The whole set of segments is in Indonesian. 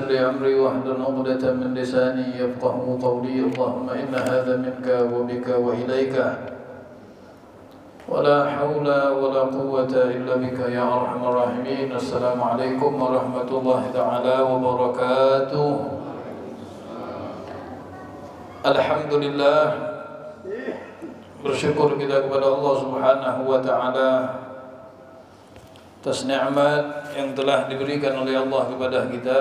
لي أمري واحلل عقدة من لساني يفقهوا قولي. اللهم إن هذا منك وبك وإليك ولا حول ولا قوة إلا بك يا أرحم الراحمين. السلام عليكم ورحمة الله تعالى وبركاته. Alhamdulillah, bersyukur kita kepada Allah Subhanahu wa Ta'ala atas nikmat yang telah diberikan oleh Allah kepada kita.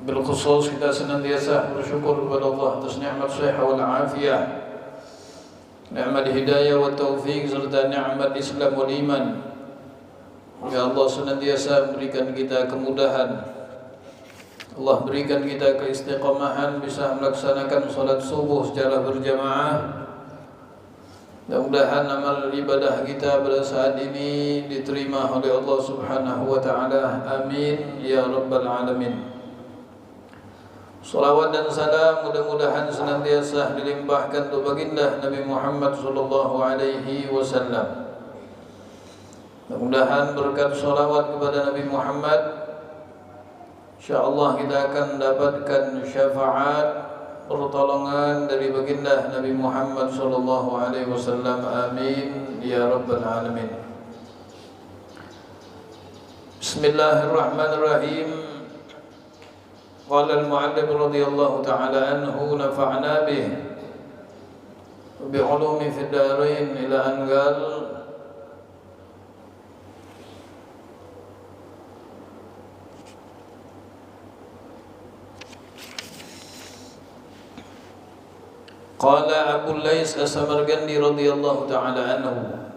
Bilkhusus kita senantiasa bersyukur kepada Allah atas nikmat sehat wal afiyah, nikmat hidayah wa taufik, serta nikmat Islam wal iman. Ya Allah senantiasa berikan kita kemudahan, Allah berikan kita keistiqamahan, bisa melaksanakan salat subuh secara berjamaah. Mudah-mudahan amal ibadah kita pada saat ini diterima oleh Allah Subhanahu wa Ta'ala. Amin ya rabbal alamin. Salawat dan salam mudah-mudahan senantiasa dilimpahkan untuk baginda Nabi Muhammad sallallahu alaihi wasallam. Mudah-mudahan berkat salawat kepada Nabi Muhammad, InsyaAllah kita akan mendapatkan syafaat, pertolongan dari baginda Nabi Muhammad sallallahu alaihi wasallam. Amin ya rabbal alamin. Bismillahirrahmanirrahim. Qala al-mu'allif radhiyallahu ta'ala anhu, nafa'na bih wa bi 'ulumi fid darain, ila an qala Qala Abu Lais As-Samarqandi radhiyallahu ta'ala anhu,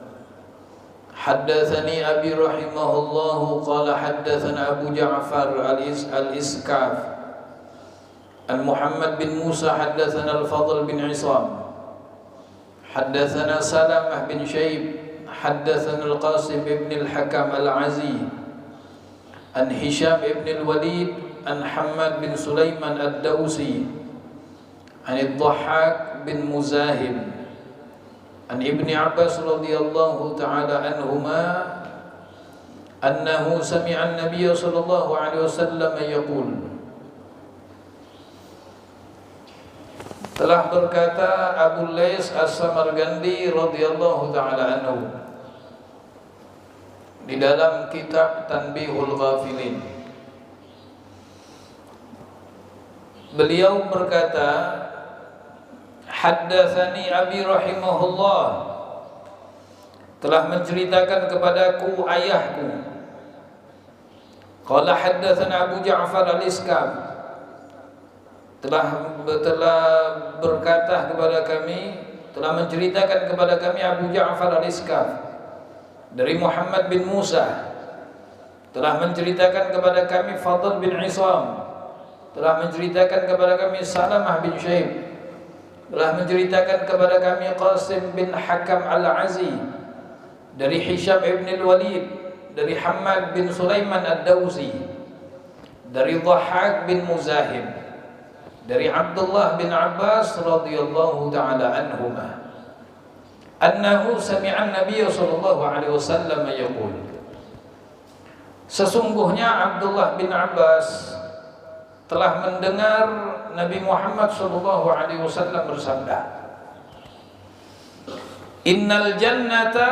haddatsani abi rahimahullahu qala haddatsana Abu Ja'far al-Iskaf an Muhammad bin Musa haddatsana al-Fadl bin Isam haddatsana Salamah bin Syaib haddatsana al-Qasim ibn al-Hakam al-Azi an Hisham ibn al-Walid an Hammad bin Sulaiman ad-Dawsi an al-Dhahhak bin Muzahim an Ibni Abbas radhiyallahu ta'ala anhuma annahu sami'a an-nabiy sallallahu alaihi wasallam yaqul, telah berkata Abu Lais As-Samarqandi radhiyallahu ta'ala anhu di dalam kitab Tanbihul Ghafilin, beliau berkata, haddatsani abi rahimahullah, telah menceritakan kepadaku ayahku. Qala haddatsana Abu Ja'far al-Iskaf, telah berkata kepada kami, telah menceritakan kepada kami Abu Ja'far al-Iskaf dari Muhammad bin Musa, telah menceritakan kepada kami Fadl bin Isam, telah menceritakan kepada kami Salamah bin Syaib, telah menceritakan kepada kami Qasim bin Hakam al-Azi dari Hisham ibn al-Walid, dari Hammad bin Sulaiman ad-Dawsi, dari Dhahhak bin Muzahim, dari Abdullah bin Abbas radhiyallahu ta'ala anhuma annahu sami'a an-nabiy sallallahu alaihi wasallam yaqul, sesungguhnya Abdullah bin Abbas telah mendengar Nabi Muhammad sallallahu alaihi wasallam bersabda, innal jannata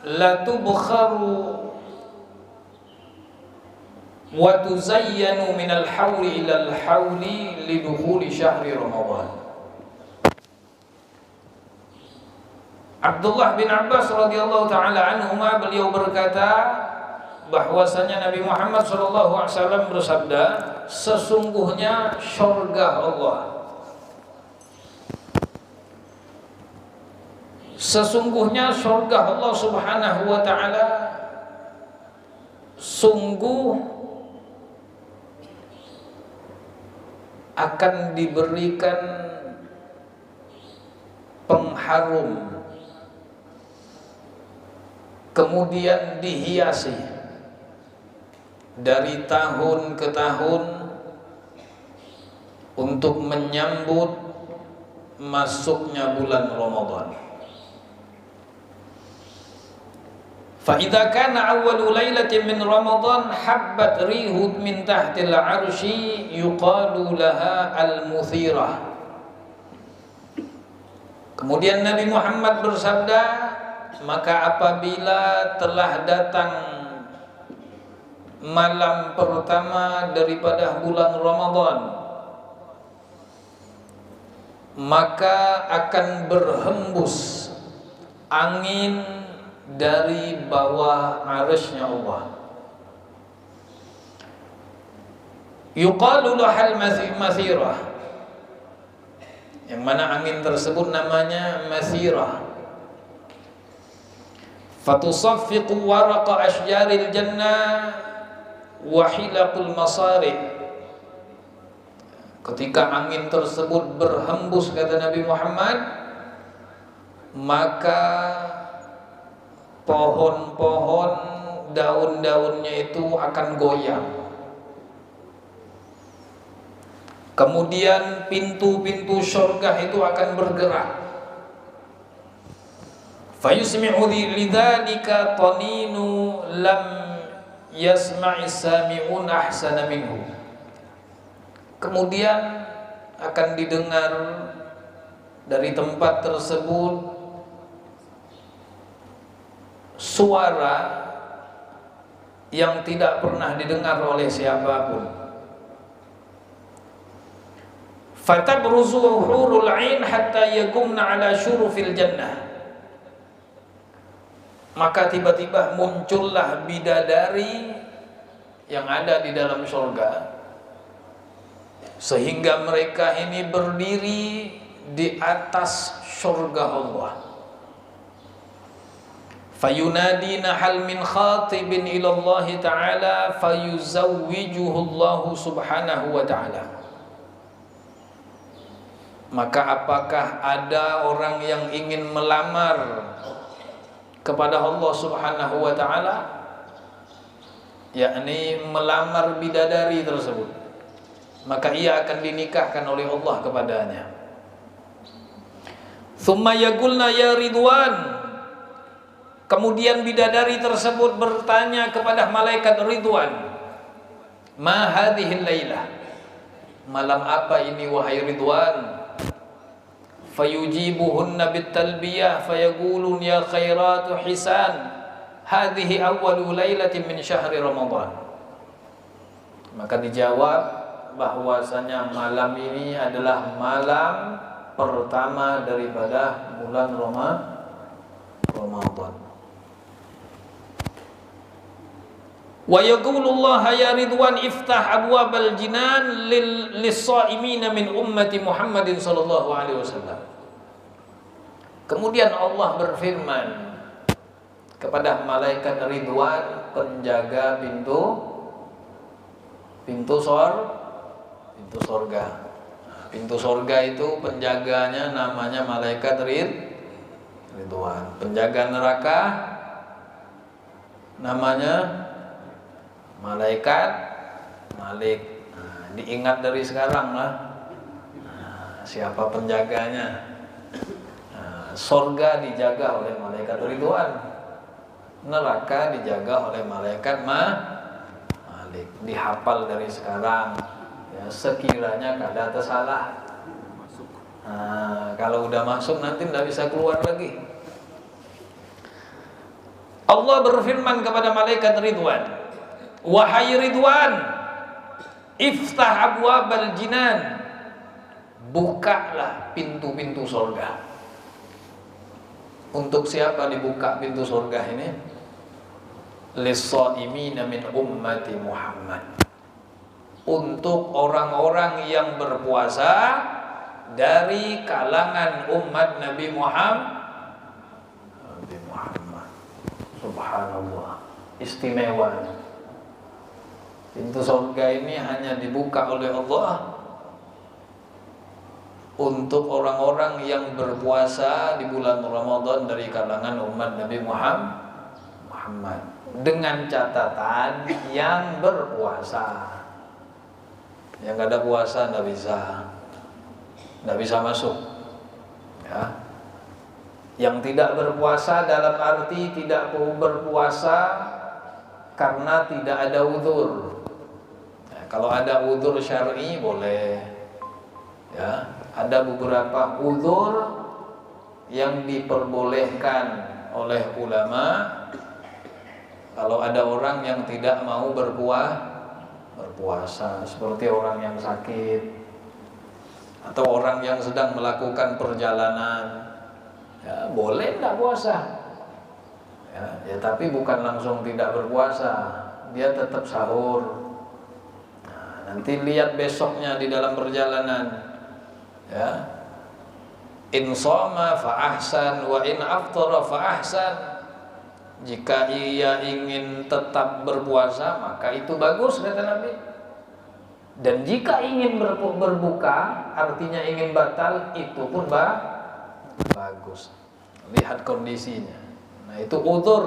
la tubkharu wa tuzayyanu minal hawli ilal hawli lidukhuli syahri Ramadan. Abdullah bin Abbas radhiyallahu ta'ala anhuma, beliau berkata bahwasanya Nabi Muhammad SAW bersabda, sesungguhnya syurga Allah, sesungguhnya syurga Allah Subhanahu wa Ta'ala sungguh akan diberikan pengharum, kemudian dihiasi dari tahun ke tahun untuk menyambut masuknya bulan Ramadan. فإذا كان أول ليلة من رمضان حبت ريح من تحت العرش يقال لها المثيرة. Kemudian Nabi Muhammad bersabda, maka apabila telah datang malam pertama daripada bulan Ramadan, maka akan berhembus angin dari bawah arasy-Nya Allah. Yuqalu lahal mathirah, yang mana angin tersebut namanya mathirah. Fatusaffiqu waraqa ashjaril jannah wa hilaqul masari'. Ketika angin tersebut berhembus, kata Nabi Muhammad, maka pohon-pohon daun-daunnya itu akan goyang. Kemudian pintu-pintu syurga itu akan bergerak. Fayusmi'u lidzalika taninu lam yasma'is sami'un ahsana minhu. Kemudian akan didengar dari tempat tersebut suara yang tidak pernah didengar oleh siapapun. Fatabruzu hurul 'ain hatta yaqumna 'ala syurufil jannah. Maka tiba-tiba muncullah bidadari yang ada di dalam surga, sehingga mereka ini berdiri di atas surga Allah. Fayunadina hal min khatibin ila Allah Ta'ala fayuzawwijuhu Allah Subhanahu wa Ta'ala. Maka apakah ada orang yang ingin melamar kepada Allah Subhanahu wa Ta'ala, yakni melamar bidadari tersebut, maka ia akan dinikahkan oleh Allah kepadanya. Thumma yaqulna ya Ridwan. Kemudian bidadari tersebut bertanya kepada malaikat Ridwan, ma hadhil lailah, malam apa ini wahai Ridwan? Fayujibuhunna bitalbiyah fayaqulun ya khairatu hisan hadhihi awwalu lailatin min syahri Ramadan. Maka dijawab bahwasanya malam ini adalah malam pertama daripada bulan Ramadan. Wa yaqulullah ya Ridwan iftah abwabal jinan lis-shaimina min ummati Muhammadin sallallahu alaihi wasallam. Kemudian Allah berfirman kepada malaikat Ridwan, penjaga pintu sorga. Pintu sorga itu penjaganya namanya malaikat Ridwan. Penjaga neraka namanya malaikat Malik. Diingat dari sekarang lah, siapa penjaganya. Sorga dijaga oleh malaikat Ridwan, neraka dijaga oleh malaikat Malik. Dihafal dari sekarang ya, sekiranya kada tersalah. Kalau udah masuk nanti tidak bisa keluar lagi. Allah berfirman kepada malaikat Ridwan, wahai Ridwan, iftah abwabal jinan, bukalah pintu-pintu surga. Untuk siapa dibuka pintu surga ini? Lis-shaimina min ummati Muhammad, untuk orang-orang yang berpuasa dari kalangan umat Nabi Muhammad. Subhanallah, istimewa. Pintu surga ini hanya dibuka oleh Allah untuk orang-orang yang berpuasa di bulan Ramadan dari kalangan umat Nabi Muhammad, dengan catatan yang berpuasa. Yang nggak ada puasa nggak bisa masuk, ya. Yang tidak berpuasa dalam arti tidak berpuasa karena tidak ada uzur. Nah, kalau ada uzur syar'i boleh. Ya, ada beberapa uzur yang diperbolehkan oleh ulama. Kalau ada orang yang tidak mau berpuasa, seperti orang yang sakit atau orang yang sedang melakukan perjalanan, ya boleh tidak puasa. Ya, tapi bukan langsung tidak berpuasa, dia tetap sahur. Nah, nanti lihat besoknya di dalam perjalanan. Ya, in shoma fa ahsan wa in aftara fa ahsan. Jika ia ingin tetap berpuasa maka itu bagus, kata Nabi. Dan jika ingin berbuka, artinya ingin batal, itu pun bagus. Lihat kondisinya. Nah, itu uzur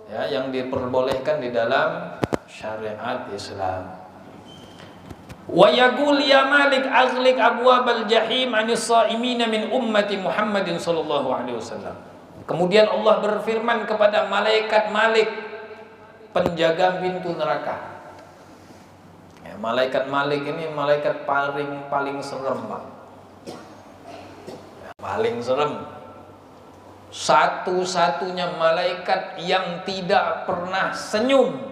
ya yang diperbolehkan di dalam syariat Islam. Wa yaqul ya Malik aghliq abwabal jahim 'anis sha'imin min ummati Muhammadin sallallahu alaihi wasallam. Kemudian Allah berfirman kepada malaikat Malik, penjaga pintu neraka. Ya, malaikat Malik ini malaikat paling serem, Pak. Ya, paling serem. Satu-satunya malaikat yang tidak pernah senyum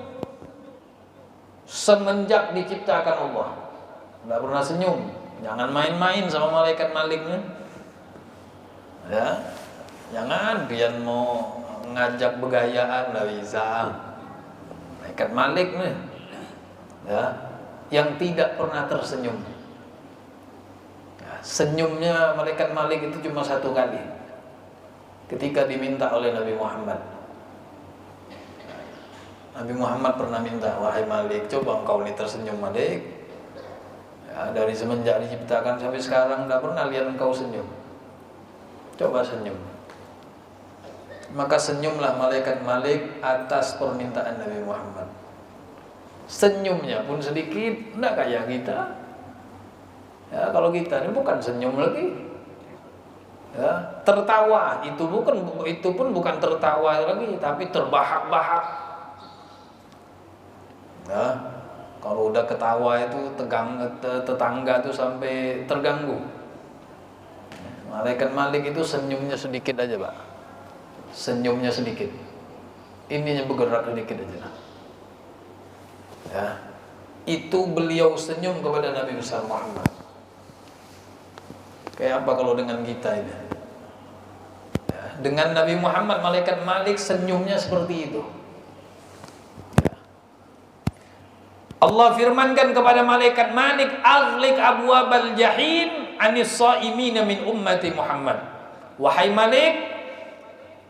semenjak diciptakan Allah. Tidak pernah senyum. Jangan main-main sama malaikat Maliknya. Ya. Jangan dia mau ngajak begayaan, nggak bisa. Malaikat Malik nih, ya, yang tidak pernah tersenyum. Ya, senyumnya malaikat Malik itu cuma satu kali, ketika diminta oleh Nabi Muhammad. Nabi Muhammad pernah minta, wahai Malik, coba engkau ini tersenyum, Malik. Ya, dari semenjak diciptakan sampai sekarang tidak pernah lihat engkau senyum. Coba senyum. Maka senyumlah malaikat Malik atas permintaan Nabi Muhammad. Senyumnya pun sedikit, tidak kayak kita. Ya, kalau kita ini bukan senyum lagi. Ya, tertawa itu pun bukan tertawa lagi, tapi terbahak-bahak. Ya, kalau udah ketawa itu tetangga tuh sampai terganggu. Malaikat Malik itu senyumnya sedikit aja, Pak. Senyumnya sedikit, ininya bergerak sedikit aja. Ya, itu beliau senyum kepada Nabi besar Muhammad. Kayak apa kalau dengan kita ini? Ya, dengan Nabi Muhammad, malaikat Malik senyumnya seperti itu. Ya. Allah firmankan kepada malaikat Malik, aghliq abwabal jahim 'anis sha'imin min ummati Muhammad. Wahai Malik,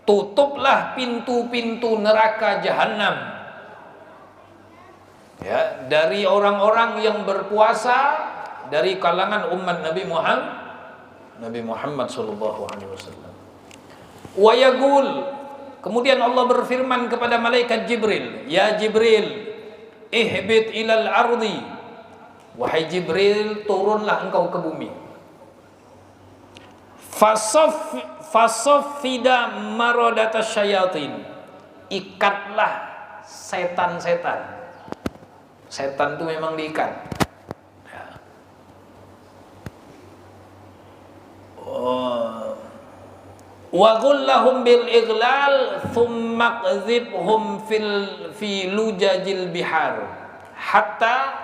tutuplah pintu-pintu neraka jahanam, ya, dari orang-orang yang berpuasa dari kalangan umat Nabi Muhammad sallallahu alaihi wasallam. Wa yaqul, kemudian Allah berfirman kepada malaikat Jibril, ya Jibril, ihbit ilal ardi. Wahai Jibril, turunlah engkau ke bumi. Fasoffida marodatas syayatin. Ikatlah setan-setan. Setan itu memang diikat. Ya. Wa ghullahum bil ighlal thumma qdhibhum fi lujajil bihar hatta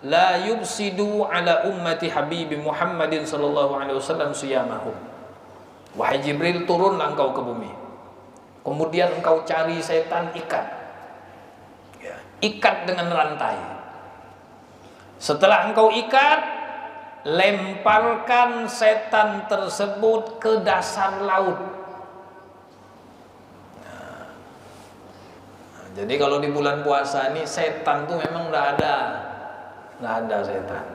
la yubsidu ala ummati habibi Muhammadin sallallahu alaihi wasallam siyamahum. Wahai Jibril, turunlah engkau ke bumi. Kemudian engkau cari setan, ikat. Ya, ikat dengan rantai. Setelah engkau ikat, lemparkan setan tersebut ke dasar laut. Nah, jadi kalau di bulan puasa ini setan tuh memang nggak ada setan.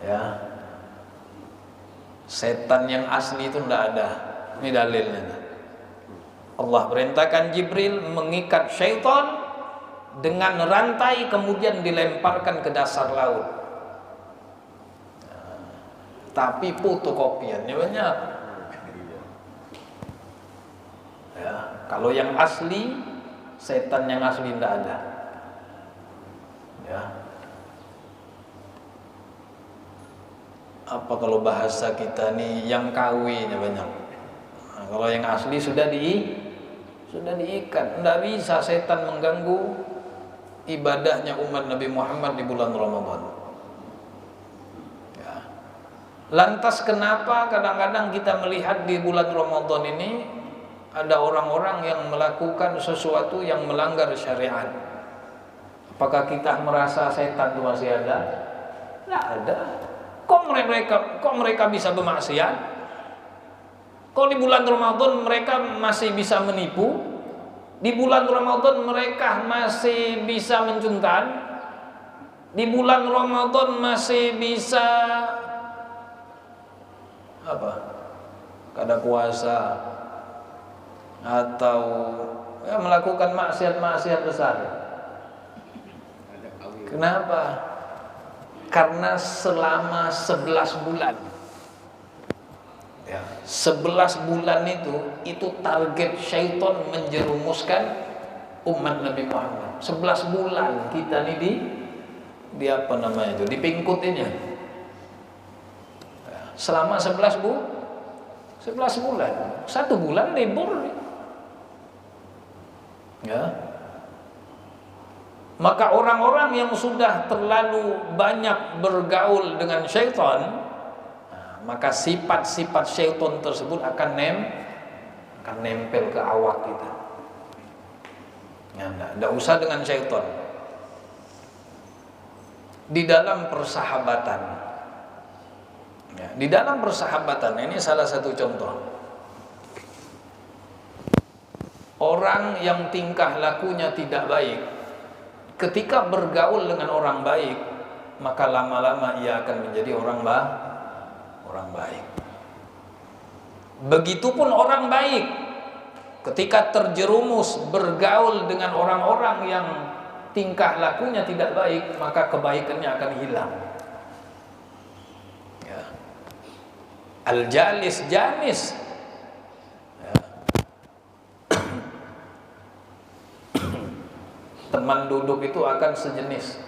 Ya. Setan yang asli itu tidak ada. Ini dalilnya. Allah perintahkan Jibril mengikat syaitan dengan rantai, kemudian dilemparkan ke dasar laut. Tapi fotokopiannya banyak. Kalau yang asli, setan yang asli tidak ada. Ya. Apa kalau bahasa kita nih, yang kawin banyak. Nah, kalau yang asli sudah diikat. Tidak bisa setan mengganggu ibadahnya umat Nabi Muhammad di bulan Ramadan. Ya. Lantas kenapa kadang-kadang kita melihat di bulan Ramadan ini ada orang-orang yang melakukan sesuatu yang melanggar syariat? Apakah kita merasa setan itu masih ada? Tidak ada. Kok mereka bisa bermaksiat? Kok di bulan Ramadan mereka masih bisa menipu? Di bulan Ramadan mereka masih bisa mencuntan? Di bulan Ramadan masih bisa apa? Kada puasa atau ya, melakukan maksiat-maksiat besar. Kenapa? Karena selama 11 bulan ya, 11 bulan itu target syaitan menjerumuskan umat Nabi Muhammad. 11 bulan kita ini di apa namanya itu, dipingkutinya ya, selama 11 bulan. 1 bulan libur ya. Maka orang-orang yang sudah terlalu banyak bergaul dengan syaitan, maka sifat-sifat syaitan tersebut akan nempel ke awak kita. Ya, tidak usah dengan syaitan. Di dalam persahabatan, ya, di dalam persahabatan ini salah satu contoh. Orang yang tingkah lakunya tidak baik, ketika bergaul dengan orang baik, maka lama-lama ia akan menjadi orang baik. Begitupun orang baik, ketika terjerumus bergaul dengan orang-orang yang tingkah lakunya tidak baik, maka kebaikannya akan hilang. Ya. Al-jalis janis. Ya. Teman duduk itu akan sejenis,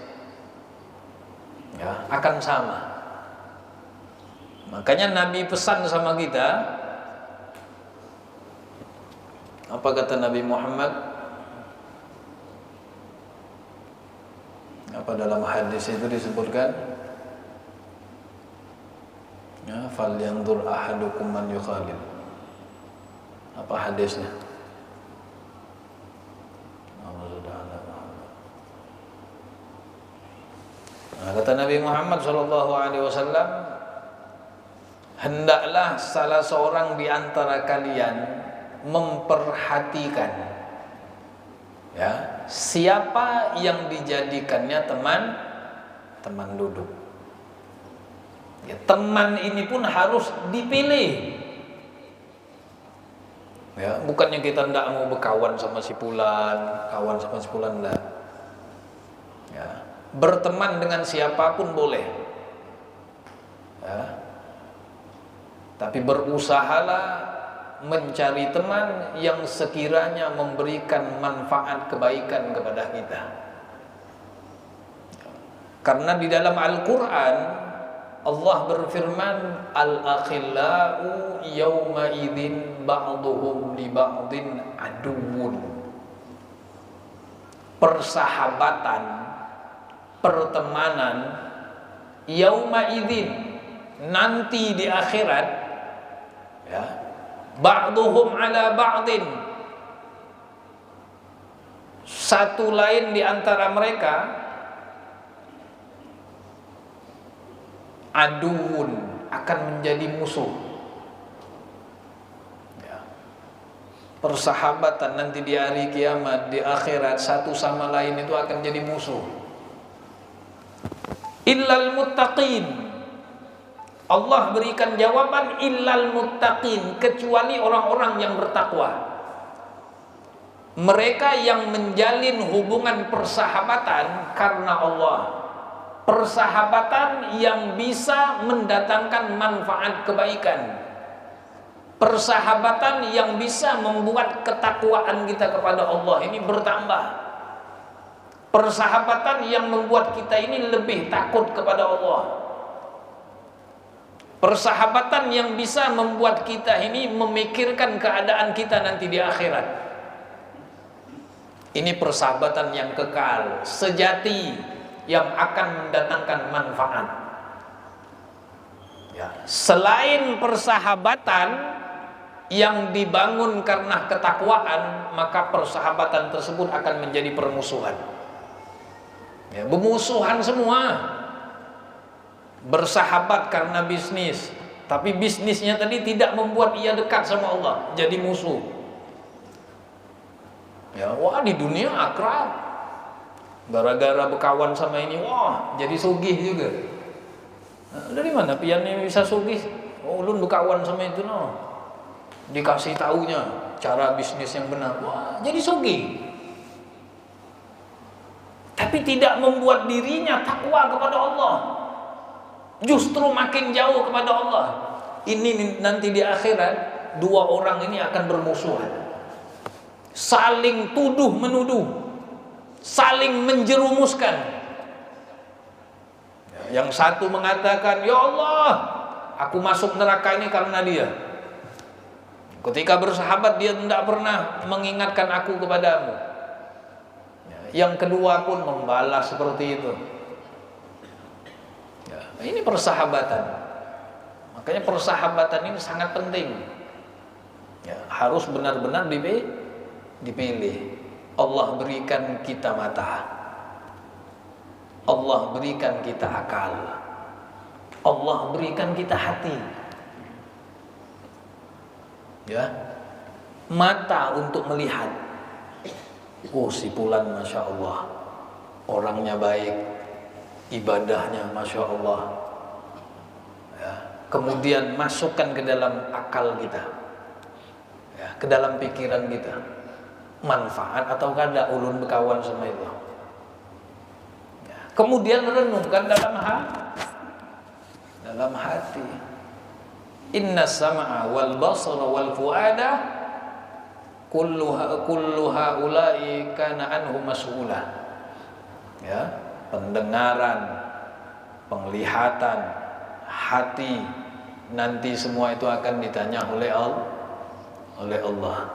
ya, akan sama. Makanya Nabi pesan sama kita, apa kata Nabi Muhammad? Apa dalam hadis itu disebutkan? Ya, falyanzur ahadukum man yukhalil. Apa hadisnya? Nah, kata Nabi Muhammad SAW, hendaklah salah seorang di antara kalian memperhatikan ya, siapa yang dijadikannya teman duduk. Ya, teman ini pun harus dipilih. Ya, bukannya kita tidak mau berkawan sama si fulan, kawan sama si fulan, enggak. Ya. Berteman dengan siapapun boleh ya. Tapi berusahalah mencari teman yang sekiranya memberikan manfaat kebaikan kepada kita. Karena di dalam Al-Quran Allah berfirman, al-akhillau yawma idzin ba'duhum li ba'din aduwwun. Persahabatan, pertemanan, yauma idzin, nanti di akhirat ya, ba'duhum ala ba'din, satu lain di antara mereka aduun, akan menjadi musuh ya. Persahabatan nanti di hari kiamat, di akhirat, satu sama lain itu akan jadi musuh. Illal muttaqin, Allah berikan jawaban illal muttaqin, kecuali orang-orang yang bertakwa. Mereka yang menjalin hubungan persahabatan karena Allah, persahabatan yang bisa mendatangkan manfaat kebaikan, Persahabatan yang bisa membuat ketakwaan kita kepada Allah ini bertambah. Persahabatan yang membuat kita ini lebih takut kepada Allah. Persahabatan yang bisa membuat kita ini memikirkan keadaan kita nanti di akhirat. Ini persahabatan yang kekal, sejati, yang akan mendatangkan manfaat. Ya. Selain persahabatan yang dibangun karena ketakwaan, maka persahabatan tersebut akan menjadi permusuhan. Ya, bermusuhan semua. Bersahabat karena bisnis, tapi bisnisnya tadi tidak membuat ia dekat sama Allah, jadi musuh. Ya, wah di dunia akrab, gara-gara berkawan sama ini, wah jadi sugih juga. Nah, dari mana piannya bisa sugih? Oh, ulun berkawan sama itu no. Dikasih taunya cara bisnis yang benar, wah jadi sugih. Tapi tidak membuat dirinya takwa kepada Allah, justru makin jauh kepada Allah. Ini nanti di akhirat dua orang ini akan bermusuhan, saling tuduh menuduh, saling menjerumuskan. Yang satu mengatakan, ya Allah, aku masuk neraka ini karena dia. Ketika bersahabat dia tidak pernah mengingatkan aku kepadamu. Yang kedua pun membalas seperti itu. Ya, ini persahabatan. Makanya persahabatan ini sangat penting. Ya, harus benar-benar dipilih. Allah berikan kita mata, Allah berikan kita akal, Allah berikan kita hati. Ya, mata untuk melihat. Oh, si Fulan Masya Allah, orangnya baik, ibadahnya Masya Allah. Ya, kemudian masukkan ke dalam akal kita, ya, ke dalam pikiran kita, manfaat atau kada ulun berkawan sama itu. Ya, kemudian renungkan dalam hati. Inna sam'a wal basara wal fuada kullu haula'i kana anhu mas'ula. Ya, pendengaran, penglihatan, hati, nanti semua itu akan ditanya oleh Allah.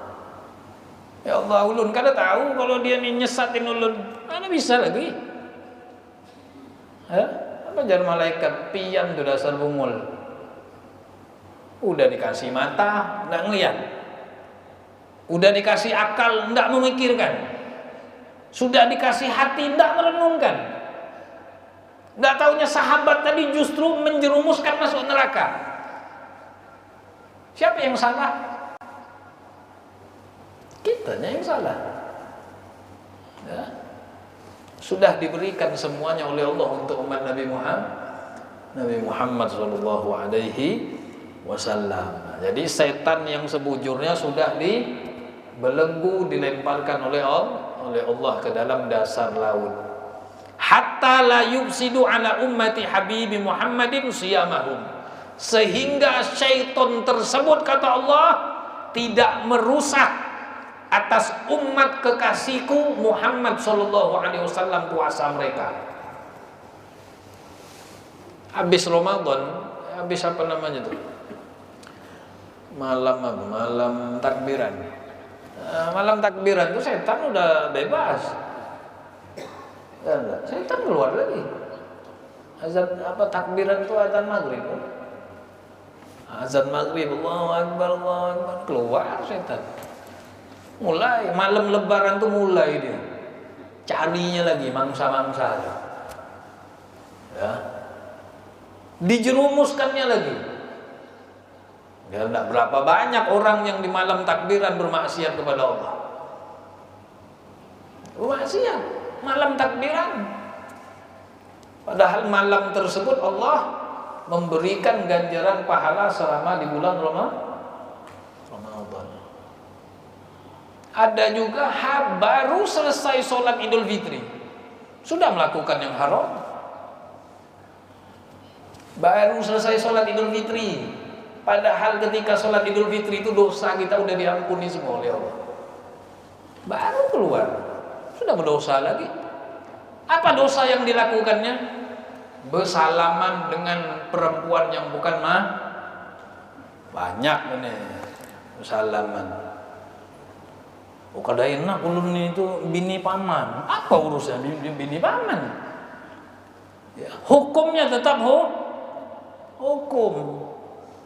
Ya Allah, ulun kada tahu kalau dia ni nyesatin ulun, mana bisa lagi? Ya, apa jar malaikat pian tu dasar bungul. Udah dikasih mata, enggak ngelihat. Udah dikasih akal, enggak memikirkan. Sudah dikasih hati, enggak merenungkan. Enggak taunya sahabat tadi justru menjerumuskan masuk neraka. Siapa yang salah? Kitanya yang salah. Ya. Sudah diberikan semuanya oleh Allah untuk umat Nabi Muhammad sallallahu alaihi wasallam. Jadi setan yang sebujurnya sudah dibelenggu, dilemparkan oleh Allah ke dalam dasar laut. Hatta la yufsidu ala ummati habibi Muhammadin siyamahum. Sehingga syaitan tersebut, kata Allah, tidak merusak atas umat kekasihku Muhammad sallallahu alaihi wasallam puasa mereka. Habis Ramadan, habis apa namanya tuh? Malam takbiran. Malam takbiran itu setan udah bebas. Ya, setan keluar lagi. Azan apa takbiran itu azan maghrib. Azan maghrib, Allahu Akbar, Allahu Akbar, keluar setan. Mulai malam lebaran tuh mulai dia carinya lagi mangsa-mangsa. Ya. Dijerumuskannya lagi. Ya, tidak berapa banyak orang yang di malam takbiran bermaksiat kepada Allah. Bermaksiat malam takbiran. Padahal malam tersebut Allah memberikan ganjaran pahala selama di bulan Ramadan. Ada juga baru selesai sholat Idul Fitri sudah melakukan yang haram. Baru selesai sholat Idul Fitri Padahal ketika sholat Idul Fitri itu dosa kita udah diampuni semua oleh Allah. Baru keluar, sudah berdosa lagi. Apa dosa yang dilakukannya? Bersalaman dengan perempuan yang bukan banyak ini bersalaman. Oh, kada enak ulun itu bini paman. Apa urusan bini paman? Ya, hukumnya tetap hukum.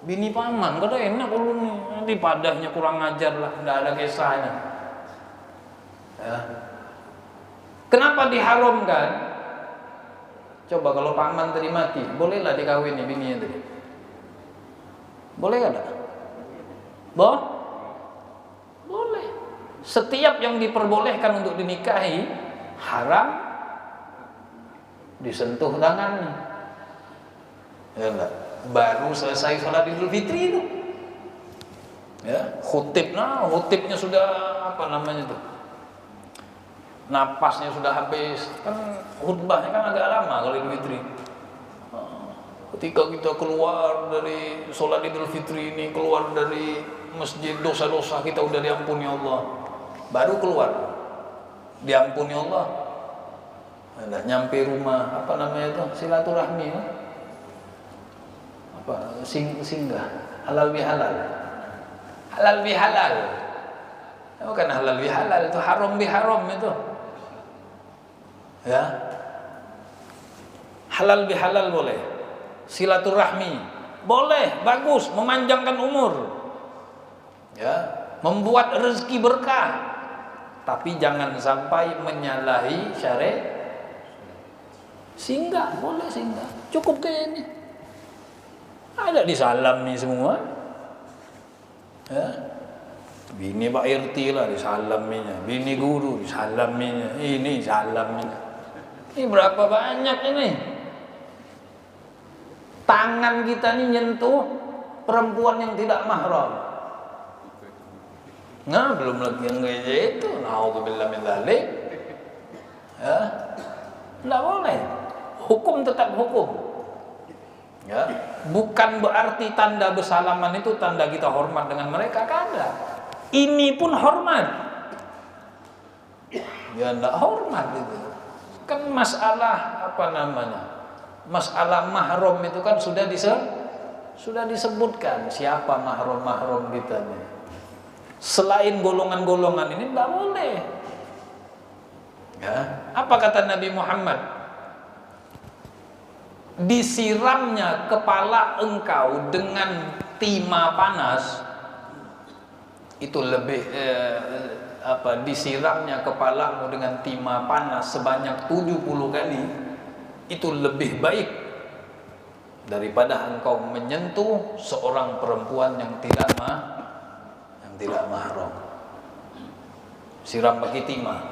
Bini paman, kada enak ulun nih. Nanti padahnya kurang ajar lah, tidak ada kisahnya. Ya. Kenapa diharamkan? Coba kalau paman tadi mati, bolehlah dikawin nih bininya tadi. Boleh kada? Boleh. Setiap yang diperbolehkan untuk dinikahi haram disentuh tangannya. Ya enggak? Baru selesai sholat Idul Fitri itu. Ya, khutibnya sudah apa namanya itu? Napasnya sudah habis. Kan khutbahnya kan agak lama kalau Idul Fitri. Ketika kita keluar dari sholat Idul Fitri ini, keluar dari masjid, dosa-dosa kita udah diampuni Allah. Baru keluar, diampuni Allah. Nah, nyampe rumah, apa namanya itu? Silaturahmi, ya? Apa? Singgah, halal bihalal. Halal bihalal. Bukan halal bihalal, itu haram biharam itu. Ya. Halal bihalal boleh. Silaturahmi boleh, bagus, memanjangkan umur. Ya, membuat rezeki berkah. Tapi jangan sampai menyalahi syariat. Singgah, boleh singgah. Cukup kayak ini. Ada disalami semua. Ya. Bini Pak RT lah disalaminya. Bini guru disalaminya. Ini salaminya. Ini berapa banyak ini? Tangan kita ini nyentuh perempuan yang tidak mahram. Nah, belum lagi yang kayak itu. Na'udzubillah min dzalik. Ya. Enggak boleh. Hukum tetap hukum. Ya. Bukan berarti tanda bersalaman itu tanda kita hormat dengan mereka, kada. Ini pun hormat. Ya enggak hormat itu. Kan masalah apa namanya? Masalah mahram itu kan sudah disebutkan siapa mahram kita nih. Selain golongan-golongan ini tidak boleh. Ya. Apa kata Nabi Muhammad? Disiramnya kepala engkau dengan timah panas itu lebih disiramnya kepalamu dengan timah panas sebanyak 70 kali itu lebih baik daripada engkau menyentuh seorang perempuan yang tidak mahram. Siram pakai timah.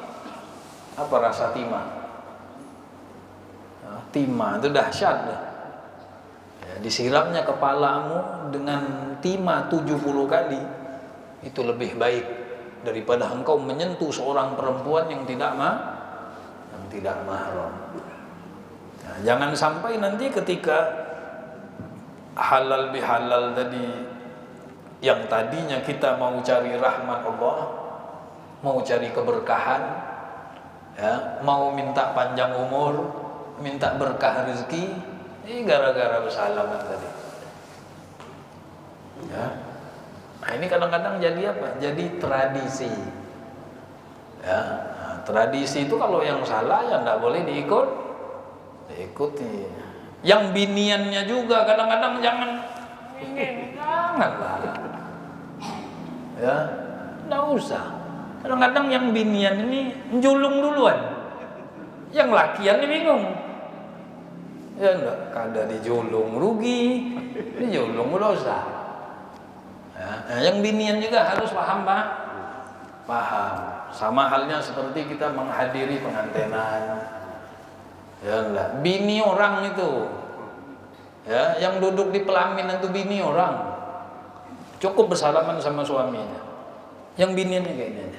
Apa rasa timah? Timah itu dahsyat dah. Ya, disiramnya kepalamu dengan timah 70 kali itu lebih baik daripada engkau menyentuh seorang perempuan yang tidak mahram. Nah, jangan sampai nanti ketika halal bihalal tadi, yang tadinya kita mau cari rahmat Allah, mau cari keberkahan, ya, mau minta panjang umur, minta berkah rezeki, ini gara-gara bersalaman tadi. Ya. Nah, ini kadang-kadang jadi apa? Jadi tradisi. Ya, nah, tradisi itu kalau yang salah ya enggak boleh diikuti. Yang biniannya juga kadang-kadang janganlah. Ya, enggak usah. Kadang-kadang yang binian ini njulung duluan. Yang lakian ini bingung. Ya enggak, kada dijulung rugi, dijulung dosa. Ya, nah, yang binian juga harus paham. Sama halnya seperti kita menghadiri pengantenan. Ya enggak, bini orang itu. Ya, yang duduk di pelaminan itu bini orang. Cukup bersalaman sama suaminya. Yang biniannya kayak gini.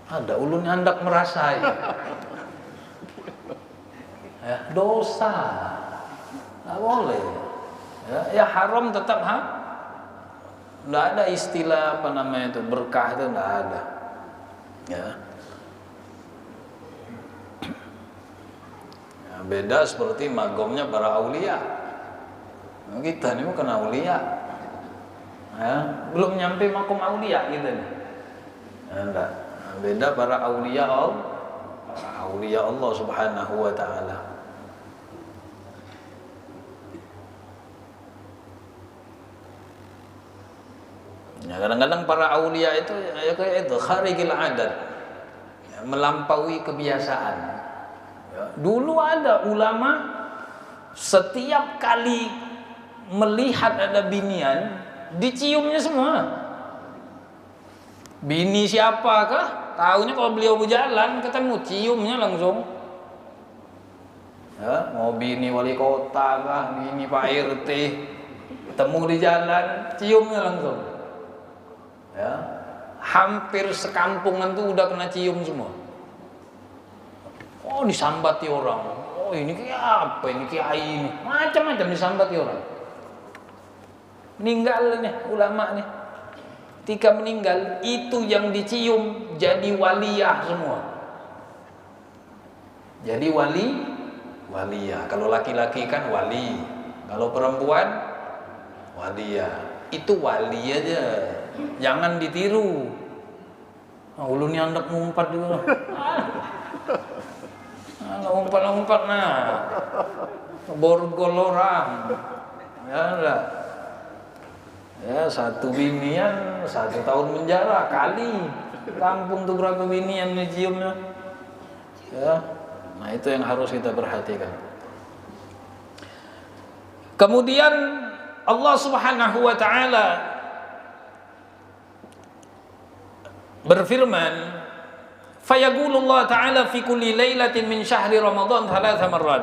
Ada ulun hendak merasa ya, dosa. Nggak boleh. Ya haram tetap nggak ada istilah apa namanya itu berkah itu nggak ada. Ya. Ya, beda seperti magomnya para aulia. Nah, kita ini bukan aulia, ya, belum nyampe makom aulia gitu nih. Ya, enggak. Nah, beda para aulia Allah Subhanahu wa taala. Ya, kadang-kadang para aulia itu ya kayak itu kharigil adat, ya, melampaui kebiasaan. Ya, dulu ada ulama setiap kali melihat ada binian diciumnya semua. Bini siapakah? Tahunya kalau beliau berjalan ketemu ciumnya langsung. Ya, mau bini wali kota kah, bini Pak RT, ketemu di jalan ciumnya langsung. Ya, hampir sekampungan tuh udah kena cium semua. Oh, disambati orang. Oh, ini kayak apa? Ini kiai ini. Macam-macam disambati orang. Meninggal nih ulama nih. Ketika meninggal itu yang dicium jadi waliyah semua. Jadi waliyah. Kalau laki-laki kan wali. Kalau perempuan waliyah. Itu wali aja. Jangan ditiru. Nah, ulun yang hendak ngumpat juga. Nggak ngumpat borgol orang. Ya enggak. Ya, satu binian 1 tahun penjara kali. Kampung tuh berapa binian diciumnya. Ya. Nah, itu yang harus kita perhatikan. Kemudian Allah Subhanahu wa taala berfirman, fayaqulullah ta'ala fi kulli lailatin min syahri Ramadan 3 marrat.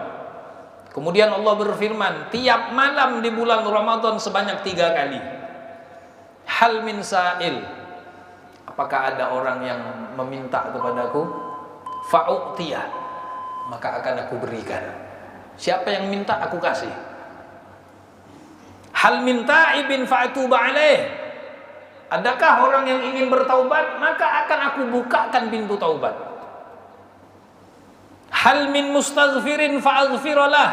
Kemudian Allah berfirman, tiap malam di bulan Ramadan sebanyak 3 kali. Hal min sa'il, apakah ada orang yang meminta kepadaku? Fa'u'tiya, maka akan aku berikan. Siapa yang minta aku kasih. Hal min ta'ibin fa'atuba alaih, adakah orang yang ingin bertaubat, maka akan aku bukakan pintu taubat. Hal min mustaghfirin fa'aghfiralah,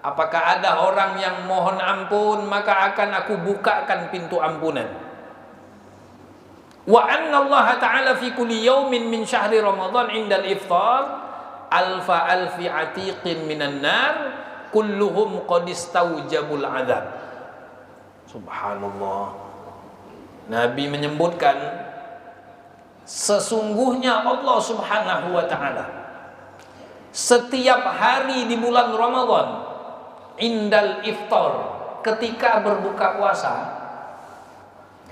apakah ada orang yang mohon ampun, maka akan aku bukakan pintu ampunan. Wa anna Allah ta'ala fi kulli yawmin min syahri Ramadan indal iftar alfi atiqin minan nar kulluhum qad istaujabul adzab. Subhanallah. Nabi menyebutkan sesungguhnya Allah Subhanahu wa taala setiap hari di bulan Ramadan indal iftar, ketika berbuka puasa,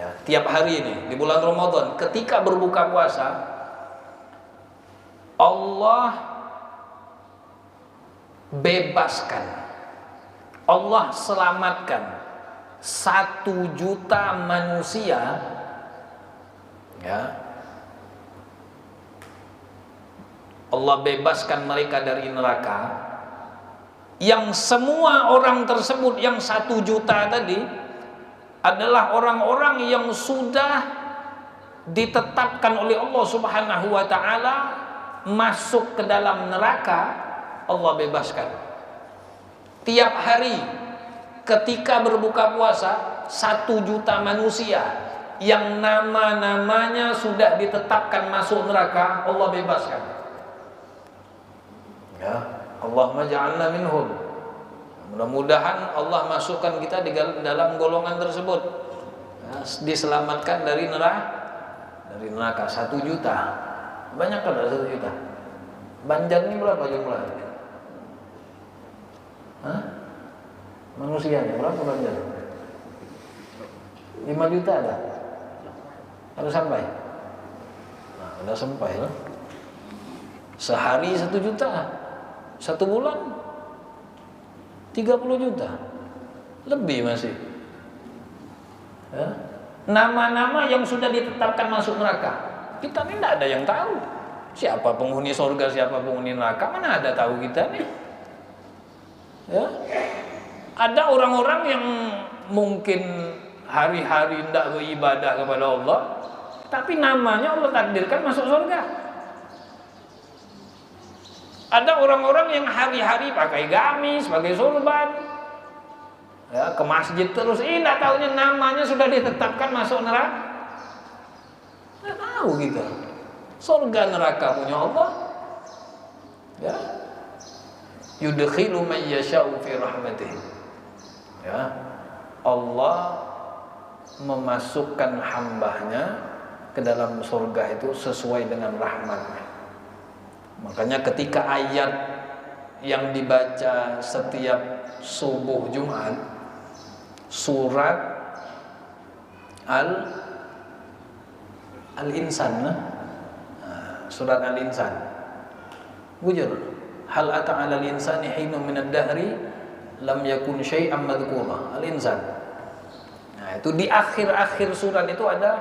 ya, tiap hari ini di bulan Ramadan ketika berbuka puasa, Allah bebaskan, Allah selamatkan 1 juta manusia, ya, Allah bebaskan mereka dari neraka, yang semua orang tersebut yang 1 juta tadi adalah orang-orang yang sudah ditetapkan oleh Allah Subhanahu wa taala masuk ke dalam neraka. Allah bebaskan tiap hari ketika berbuka puasa 1 juta manusia yang nama-namanya sudah ditetapkan masuk neraka, Allah bebaskan. Ya, Allahumma ja'alna minhum. Mudah-mudahan Allah masukkan kita di dalam golongan tersebut, ya, diselamatkan dari neraka 1 juta. Banyak kan 1 juta? Banjar ini berapa jumlahnya? Manusianya berapa Banjar? 5 juta ada? Harus sampai? Nah, udah sampai lah. Sehari 1 juta, 1 bulan 30 juta, lebih masih. Ya. Nama-nama yang sudah ditetapkan masuk neraka, kita ini tidak ada yang tahu. Siapa penghuni surga, siapa penghuni neraka, mana ada tahu kita nih. Ya. Ada orang-orang yang mungkin hari-hari tidak beribadah kepada Allah, tapi namanya Allah takdirkan masuk surga. Ada orang-orang yang hari-hari pakai gamis, pakai sorban, ya, ke masjid terus, tidak tahunya namanya sudah ditetapkan masuk neraka. Tidak tahu kita. Surga neraka punya Allah. Ya. Yudkhilu man yasha'u fi rahmatih. Ya. Allah memasukkan hambanya ke dalam surga itu sesuai dengan rahmatnya. Makanya ketika ayat yang dibaca setiap subuh Jumat, surat Al-Insan, surat Al-Insan, bujur, hal ata 'alal insani hinun minad dahri lam yakun syai'an madhkura. Al-Insan. Nah, itu di akhir-akhir surat itu ada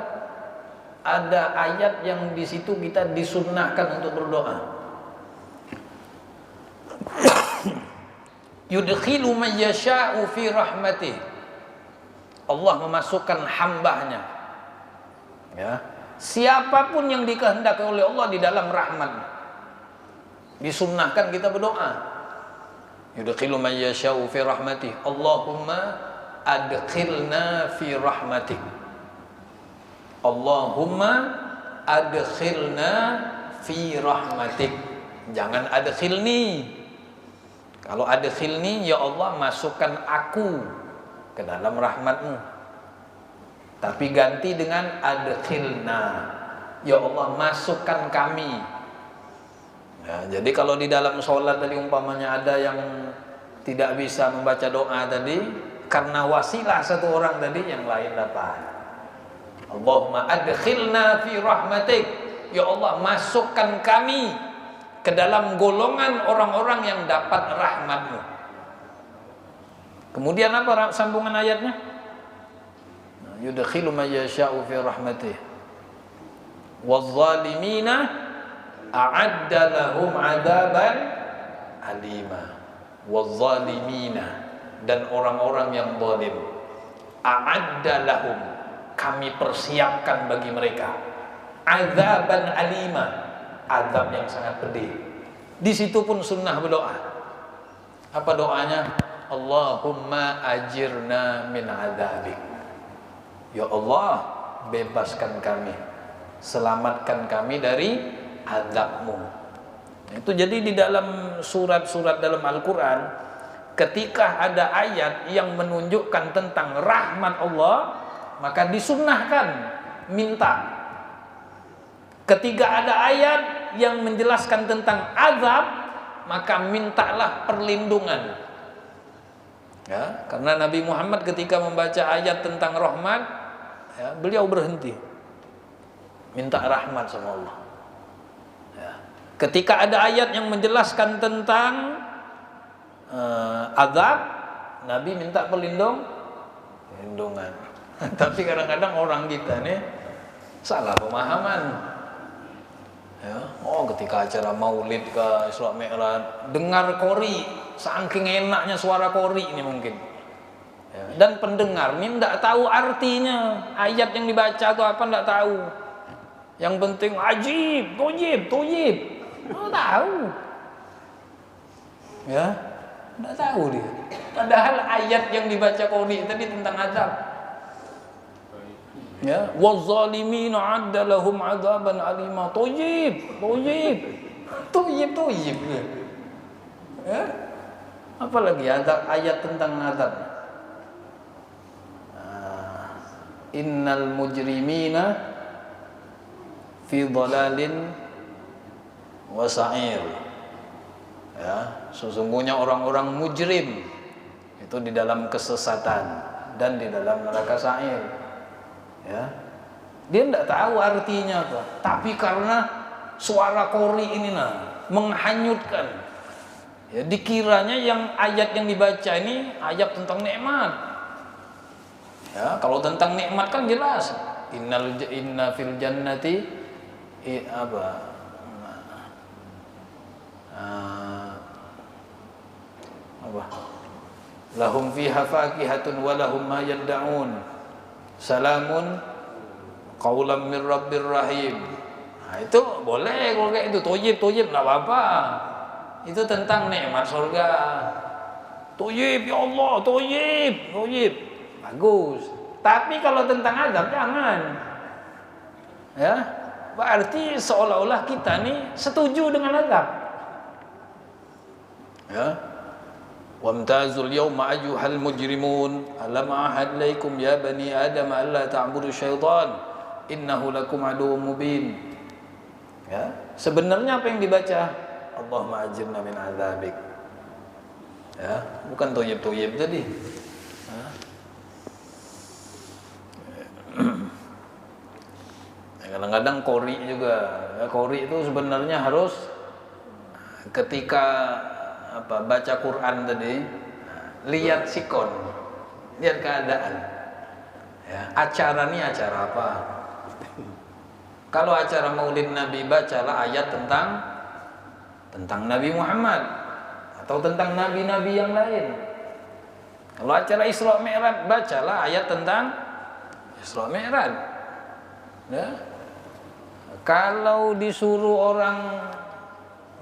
ayat yang di situ kita disunnahkan untuk berdoa. Yudkhilu man yasha'u fi rahmatih. Allah memasukkan hambanya, ya, siapapun yang dikehendaki oleh Allah di dalam rahmat, disunnahkan kita berdoa. Yudkhilu man yasha'u fi rahmatih. Allahumma adkhilna fi rahmatik. Allahumma adkhilna fi rahmatik. Jangan adkhilni. Kalau adkhilni, ya Allah masukkan aku ke dalam rahmatmu. Tapi ganti dengan adkhilna, ya Allah masukkan kami. Ya, jadi kalau di dalam sholat tadi umpamanya ada yang tidak bisa membaca doa tadi, karena wasilah satu orang tadi, yang lain dapat. Allahumma adkhilna fi rahmatik. Ya Allah masukkan kami ke dalam golongan orang-orang yang dapat rahmatmu. Kemudian apa sambungan ayatnya? Yudkhilu man yasha'u fi rahmatih. Wadh-dhalimina a'adda lahum 'adzaban alima. Wadh-dhalimina, dan orang-orang yang zalim, a'adda lahum, kami persiapkan bagi mereka, 'adzaban alima, azab yang sangat pedih. Di situ pun sunnah berdoa. Apa doanya? Allahumma ajirna min adzabik. Ya Allah, bebaskan kami, selamatkan kami dari azabmu. Itu jadi di dalam surat-surat dalam Al-Quran, ketika ada ayat yang menunjukkan tentang rahmat Allah, maka disunnahkan minta. Ketika ada ayat yang menjelaskan tentang azab, maka mintalah perlindungan. Ya, karena Nabi Muhammad ketika membaca ayat tentang rahmat, ya, beliau berhenti minta rahmat sama Allah. Ya. Ketika ada ayat yang menjelaskan tentang azab, Nabi minta perlindungan. Tapi kadang-kadang orang kita nih salah pemahaman. Ya, ketika acara maulid ke Isra Mi'raj, dengar kori, saking enaknya suara kori ini mungkin. Ya, dan pendengar ini tidak tahu artinya ayat yang dibaca atau apa, tidak tahu. Yang penting ajib, toyib, tahu. Ya, tidak tahu dia. Padahal ayat yang dibaca kori tadi tentang azab. Ya, waz-zalimina 'adda lahum 'adzaban 'alima. Toyib. Ya. Apalagi ada ayat tentang azab. Innal mujrimina fi dhalalin wa sa'ir. Ya, sesungguhnya orang-orang mujrim itu di dalam kesesatan dan di dalam neraka sa'ir. Ya, dia tidak tahu artinya apa, tapi karena suara kori ini menghanyutkan, ya, dikiranya yang ayat yang dibaca ini ayat tentang nikmat. Ya, kalau tentang nikmat kan jelas, inna fil jannati lahum fiha fakihatun wa lahum ma yad'un, salamun qaulam min rabbir rahim. Nah, itu boleh kalau kayak itu, toyib enggak apa-apa. Itu tentang nikmat surga. Toyib ya Allah, toyib. Bagus. Tapi kalau tentang azab jangan. Ya, berarti seolah-olah kita nih setuju dengan azab. Ya. Wamtazul yawma ayyuhal mujrimun alam ahad laikum ya bani adam alla ta'budu syaitan innahu lakum aduwwum mubin. Ya, sebenarnya apa yang dibaca? Allahumma ajirna min azabik. Ya, bukan toyib tadi. Kadang-kadang qori juga. Ya, qori itu sebenarnya harus ketika baca Quran tadi, lihat sikon, lihat keadaan. Ya, acara ini acara apa? Kalau acara Maulid Nabi, bacalah ayat tentang Nabi Muhammad atau tentang nabi-nabi yang lain. Kalau acara Isra Mi'raj, bacalah ayat tentang Isra Mi'raj. Ya. Kalau disuruh orang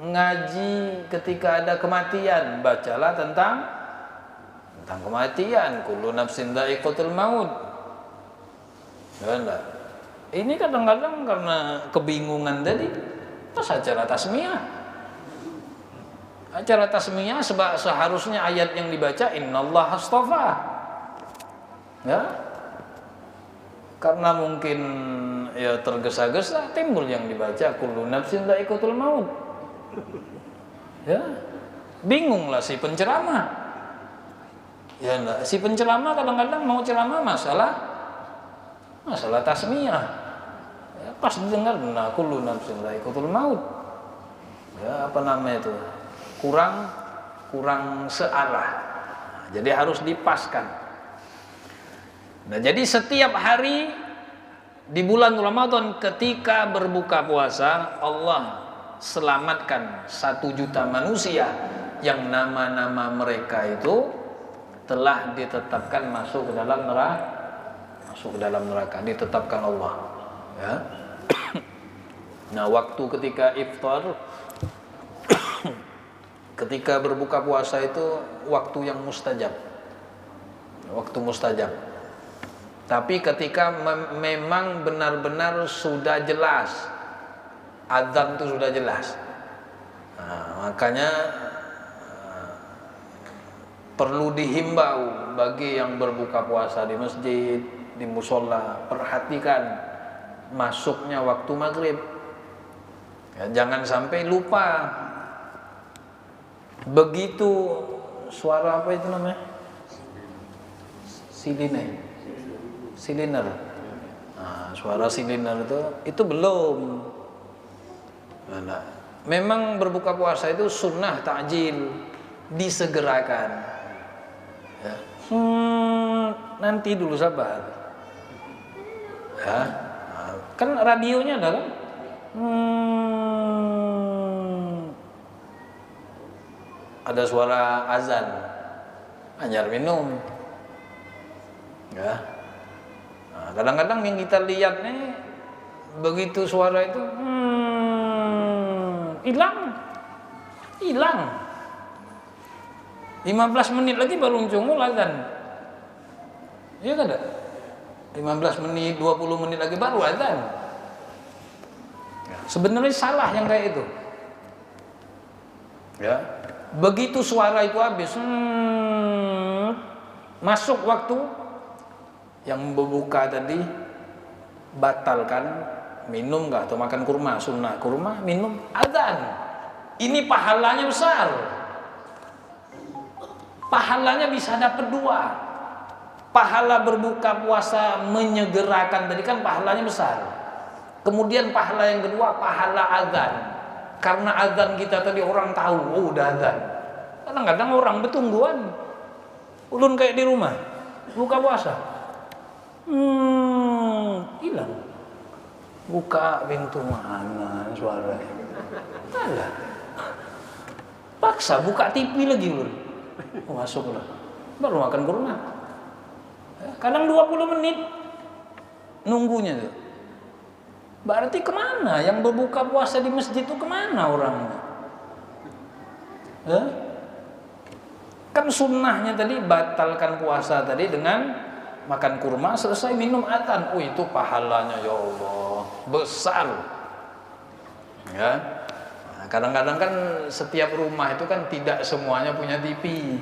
ngaji ketika ada kematian, bacalah tentang kematian. Kullu nafsin dha'iqatul maut. Ya enggak? Ini kadang-kadang karena kebingungan tadi, pas acara tasmiyah. Acara tasmiyah seharusnya ayat yang dibaca innallaha astafa. Ya. Karena mungkin ya tergesa-gesa timbul yang dibaca kullu nafsin dha'iqatul maut. Ya, bingunglah si penceramah. Ya enggak, si penceramah kadang-kadang mau ceramah masalah tasmiyah. Ya, pas didengar kullu nafsin dha'iqatul maut. Ya, apa namanya itu? Kurang searah. Nah, jadi harus dipaskan. Nah, jadi setiap hari di bulan Ramadan ketika berbuka puasa, Allah selamatkan 1 juta manusia yang nama-nama mereka itu telah ditetapkan masuk ke dalam neraka, ditetapkan Allah. Ya. Nah, waktu ketika iftar, ketika berbuka puasa itu waktu yang mustajab, Tapi ketika memang benar-benar sudah jelas, azan itu sudah jelas. Nah, makanya perlu dihimbau bagi yang berbuka puasa di masjid, di musola, perhatikan masuknya waktu maghrib. Ya, jangan sampai lupa. Begitu suara apa itu namanya? Siliner. Nah, suara siliner itu belum. Nah, memang berbuka puasa itu sunnah ta'jil, disegerakan. Ya. Nanti dulu sabar. Ya. Nah, kan radionya ada kan? Ada suara azan, anyar minum. Ya. Nah, kadang-kadang yang kita lihat nih, begitu suara itu hilang 15 menit lagi baru muncul azan. Iya kan? 15 menit, 20 menit lagi baru azan. Sebenarnya salah yang kayak itu. Ya. Begitu suara itu habis, masuk waktu yang berbuka tadi, batalkan minum enggak atau makan kurma, sunnah kurma, minum, azan. Ini pahalanya besar. Pahalanya bisa dapat 2. Pahala berbuka puasa menyegerakan tadi kan pahalanya besar. Kemudian pahala yang kedua, pahala azan. Karena azan kita tadi orang tahu, udah azan. Kadang-kadang orang betungguan. Ulun kayak di rumah, buka puasa. Hilang. Buka pintu mana suaranya? Alah. Paksa buka TV lagi ulun. Masuklah. baru makan kurma. Kadang 20 menit nunggunya tuh. Berarti kemana yang berbuka puasa di masjid itu, kemana orangnya? Kan sunnahnya tadi batalkan puasa tadi dengan makan kurma, selesai minum atan. Oh, itu pahalanya ya Allah besar. Ya. Nah, kadang-kadang kan setiap rumah itu kan tidak semuanya punya TV.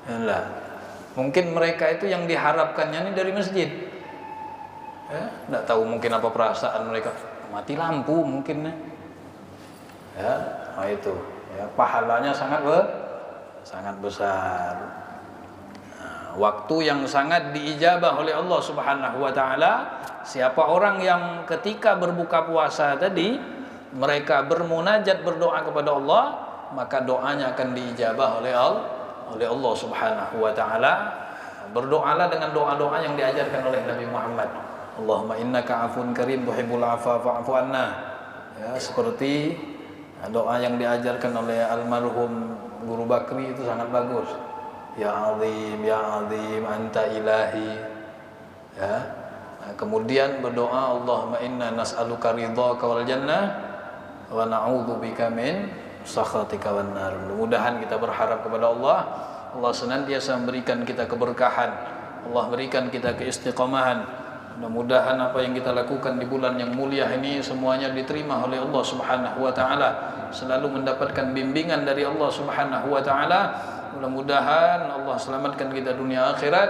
Yalah. Mungkin mereka itu yang diharapkannya ini dari masjid. Nggak tahu mungkin apa perasaan mereka, mati lampu mungkin. Ya, nah itu. Ya, pahalanya sangat besar. Nah, waktu yang sangat diijabah oleh Allah Subhanahu wa taala. Siapa orang yang ketika berbuka puasa tadi mereka bermunajat, berdoa kepada Allah, maka doanya akan diijabah oleh Allah Subhanahu wa taala. Berdoalah dengan doa-doa yang diajarkan oleh Nabi Muhammad. Allahumma innaka afun karim tuhibbul afwa fa'fu anna. Ya, seperti doa yang diajarkan oleh almarhum Guru Bakri itu sangat bagus. Ya azim anta ilahi. Ya. Nah, kemudian berdoa Allahumma inna nas'aluka ridhaka wal jannah wa na'udzubika min sakhatika wan nar. Mudah-mudahan kita berharap kepada Allah senantiasa memberikan kita keberkahan, Allah berikan kita keistiqomahan. Mudah-mudahan apa yang kita lakukan di bulan yang mulia ini semuanya diterima oleh Allah Subhanahu wa taala, selalu mendapatkan bimbingan dari Allah Subhanahu wa taala. Mudah-mudahan Allah selamatkan kita dunia akhirat.